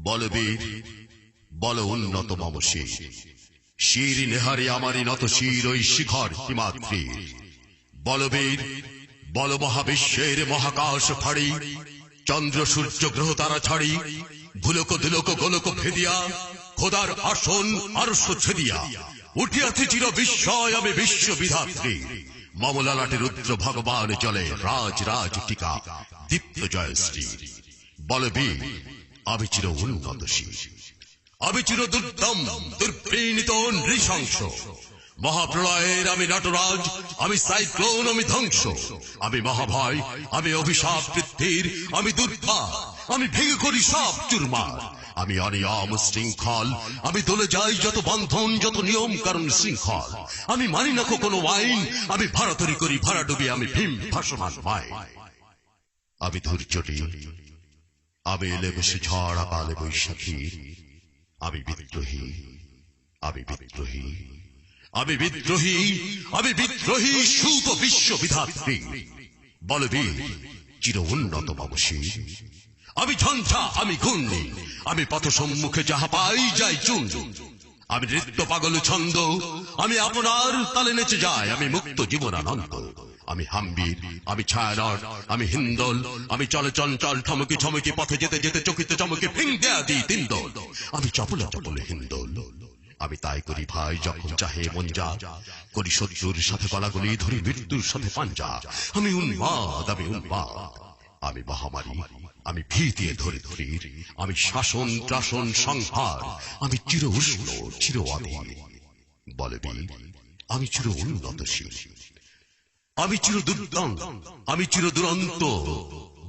বলবীর বল উন্নত মম শির, শির নেহারে আমারি নত শির ওই শিখর হিমাদ্রির। বলবীর বল মহাবিশ্বের মহাকাশ ফাড়ি, চন্দ্র সূর্য গ্রহ তারা ছাড়ি, ভুলক দুলক গোলক ভেদিয়া খোদার আসন আরশ ছেদিয়া উঠিয়াছে চির বিস্ময় আমি বিশ্ব বিধাত্রী। মমলালাটে রুদ্র ভগবান চলে রাজ রাজ টিকা দীপ্ত জয়শ্রী। বলবীর আমি চির উন্নতশীল, আমি চির দুর্দম দুর্বিনীত নৃশংস। মহাপ্রলয়ের আমি নটরাজ, আমি সাইক্লোন, আমি ধ্বংস। আমি মহাভয়, আমি অভিশাপ পৃথ্বীর, আমি দুর্ভা, আমি ভেঙে করি সব চুরমার। আমি অনিয়ম শৃঙ্খল, আমি দলে যাই যত বন্ধন যত নিয়ম কারণ শৃঙ্খল। আমি মানি না কোনো আইন, আমি ভাড়াতরি করি ভাড়াডুবি, আমি ভীম ভাসমান মায়। আমি ধৈর্যটি, আমি এলে বসে ঝড় আকালে বৈশাখী। আমি বিদ্রোহী, আমি বিদ্রোহী, আমি বিদ্রোহী, আমি বিদ্রোহী সুত বিশ্ব বিধাত্রী। বলবীর চির উন্নত মমশীর, আমি ঝঞ্ঝা, আমি ঘূর্ণি, আমি পথ সম্মুখে যাহা পাই যাই চুন। আমি নৃত্য পাগল ছন্দ, আমি আপনার তালে নেচে যাই, আমি মুক্ত জীবনানন্দ। আমি হাম্বির, আমি ছায়ানট, আমি হিন্দল, আমি চলে চঞ্চল ঠমকি ছমকি পথে যেতে যেতে চকিতে চমকে ফিঙ্গে আদি তিন্দল। আমি চপলে চপলে হিন্দল, আমি তাই করি ভাই যখন চাহে মন যা, করি শত্রুর সাথে গলাগলি, ধরি মৃত্যুর সাথে পাঞ্জা। আমি উন্মাদ, আমি উন্মাদ, আমি মহামারী, আমি ভীতিয়ে ধরে ধরির, আমি শাসন ত্রাসন সংহার, আমি চির উষ্ণ চির অধীর। বলবীর আমি চির উন্নতশীল, আমি চির দুর্দম, আমি চির দুরন্ত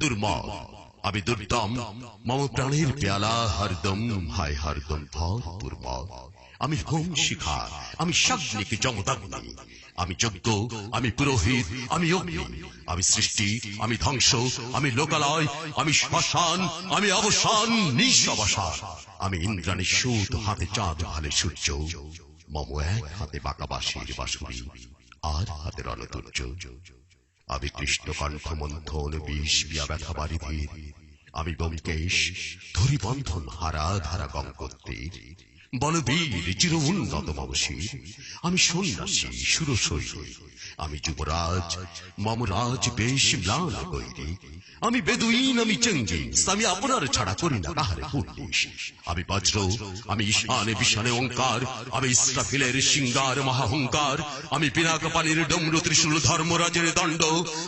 দুর্মম। আমি দুর্দম, মম প্রাণের পেয়ালা হরদম হায় হরদম ভরপুর মদ। আমি হোম শিখা, আমি সাগ্নিক যমদাগ্নি, আমি যজ্ঞ, আমি পুরোহিত, আমি অগ্নি। আমি সৃষ্টি, আমি ধ্বংস, আমি লোকালয়, আমি শ্মশান, আমি অবসান নিঃশবসান। আমি ইন্দ্রাণী সুত, হাতে চাঁদ ভালে সূর্য। মম এক হাতে বাঁকা বাঁশির বাঁশুরি, আর হাতে রণতুর্য। আমি কৃষ্ণ কণ্ঠ মন্থন বিষ বিয়া ব্যথা বারিধির। আমি ব্যোমকেশ, ধরি বন্ধন হারা ধারা গঙ্গোত্রীর। বলবীর চির উন্নত মমশীর, আমি সন্ন্যাসী সুরশৈলী, আমি যুবরাজ, মম রাজ বেশ ম্লান গৈরী। আমি বেদুইন, আমি চেঙ্গিস, আমি আপনার ছাড়া করি না কাহারে পুলিশ। আমি বজ্র, আমি ঈশানে বিশানে ওঙ্কার, আমি ইস্রাফিলের সিঙ্গার মহাহংকার। আমি পিনাকপালির ডমরু ত্রিশূল ধর্মরাজের দণ্ড,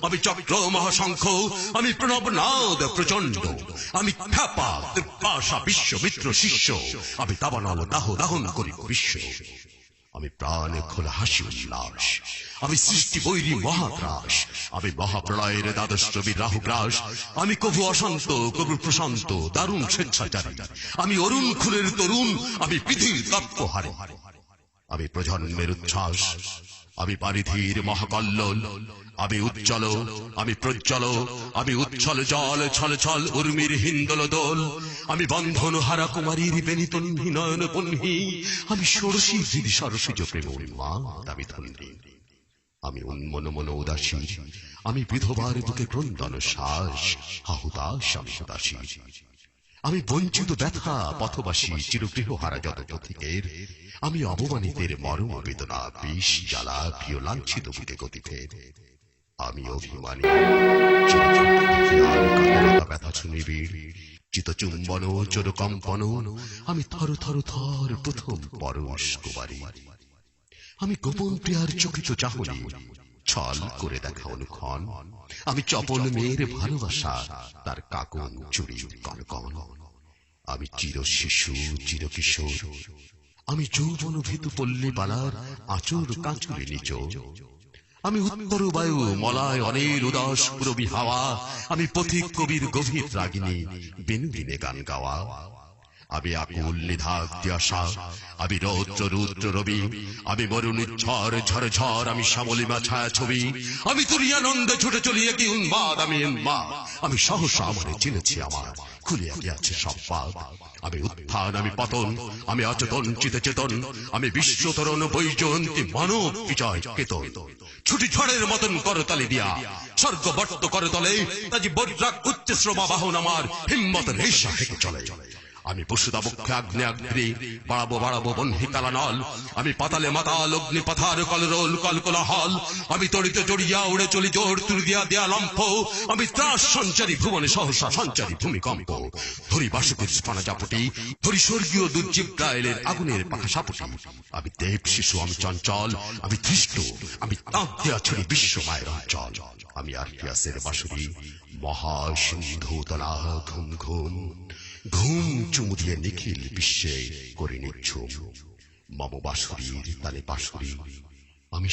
আমি চক্র মহাশঙ্খ, আমি প্রণব নাদ প্রচণ্ড। আমি খ্যাপা তৃপাশা বিশ্বমিত্র শিষ্য, আমি দাবানল দাহ দাহন করি বিশ্ব। আমি প্রাণ খোলা হাসি উল্লাস, আমি সৃষ্টি বৈরী মহাত্রাস। আমি মহাপ্রলয়ের দ্বাদশ রবির রাহুগ্রাস। আমি কভু অশান্ত কভু প্রশান্ত দারুণ স্বেচ্ছাচারী। আমি অরুণ খুলের তরুণ, আমি পৃথিবীর তপ্পহারী। আমি প্রজন্মের উচ্ছ্বাস, আমি পারিধির মহাকল্লোল। আমি উজ্জ্বল, আমি প্রজ্জ্বল, আমি উচ্ছল জল ছল ছল উর্মির হিন্দল দোল। আমি বন্ধন হারা কুমারীর বেনিতন্হি নয়ন বন্হি, আমি ষোড়শী হৃদি সরসিজ প্রেম উন্মাদ আমি ধন্যী। আমি উন্মন মন উদাসী, আমি বিধবার বুকে ক্রন্দন শ্বাস হাহুতাস আমি হতাশী। আমি বঞ্চিত ব্যথা পথবাসী চিরগৃহহারা যত পথিকের। আমি অবমানিতের মরম বেদনা বিষ জ্বালা প্রিয় লাঞ্ছিত বুকে গতিফের। আমি অভিমানী, ব্যথা শুনিবিড় চিতচুম্বন চোর কম্পন। আমি থর থর থর প্রথম পরশ কুমারী। আমি গোপন প্রিয়ার চকিত চাহনি, ছল করে দেখা অনুক্ষণ। আমি চপল মেয়ের ভালোবাসা, তার কাকন চুরি কনকন। আমি চির শিশু চির কিশোর, আমি যৌবন ভীতু পল্লী বালার আঁচর কাঁচুরে নিচ। আমি উত্তর বায়ু মলায় অনিল উদাস পুরবী হাওয়া। আমি পথিক কবির গভীর রাগিনী বিনুদিনে গান গাওয়া। আমি আকুল নিধাগ্ধ আশা, আমি রৌদ্র রুদ্র রবি। আমি বরুণীর ঝড় ঝড় ঝড়, আমি শ্যামলিমা ছায়া ছবি। আমি তুরিয়ানন্দে ছুটে চলিয়ে কি উন্মাদ, আমি উন্মাদ। আমি সহসা আমারে চিনেছি আমার খুলিয়া গিয়াছে সব পাপ। আমি উত্থান, আমি পতন, আমি অচেতন চিতে চেতন। আমি বিশ্বতরণ বৈজয়ন্তী মানব বিজয় কেতন। ছুটি ঝড়ের মতন করতালি দিয়া স্বর্গবর্ত করে তলে, তাজি বজ্রাক উচ্চ শ্রমা বাহন আমার হিম্মত রেশা হেঁটে চলে। আমি বসুদা বক্ষে আগ্নেয়াগ্রে বাড়াবো বাড়াবো বহ্নি কালানল। আমি পাতালে মাতাল অগ্নি পাথার কলরোল কলকোলাহল। আমি তড়িতে জড়িয়া উড়ে চলি জোর তুরিয়া দেয়া লম্ফ। আমি ত্রাস সঞ্চারী ভুবনে সহসা সঞ্চারী ভূমিকম্প। ধরি বাসুকের স্পনা জাপটি, ধরি স্বর্গীয় দুর্জীব গায়েলের আগুনের পাখা সাপটি। আমি দেব শিশু, আমি চঞ্চল, আমি ধৃষ্ট, আমি তাঁত দেয়া ছড়ি বিশ্ব মায়ের অঞ্চল। আমি আর্কিয়াসের বাঁশুরি, মহাসিন্ধু তলা ঘুম ঘুম। ঘুম চুমু দিয়ে নিখিল বিশ্বে করে নিচ্ছুম। মম বাঁশুরির তালে বাঁশুরি, আমি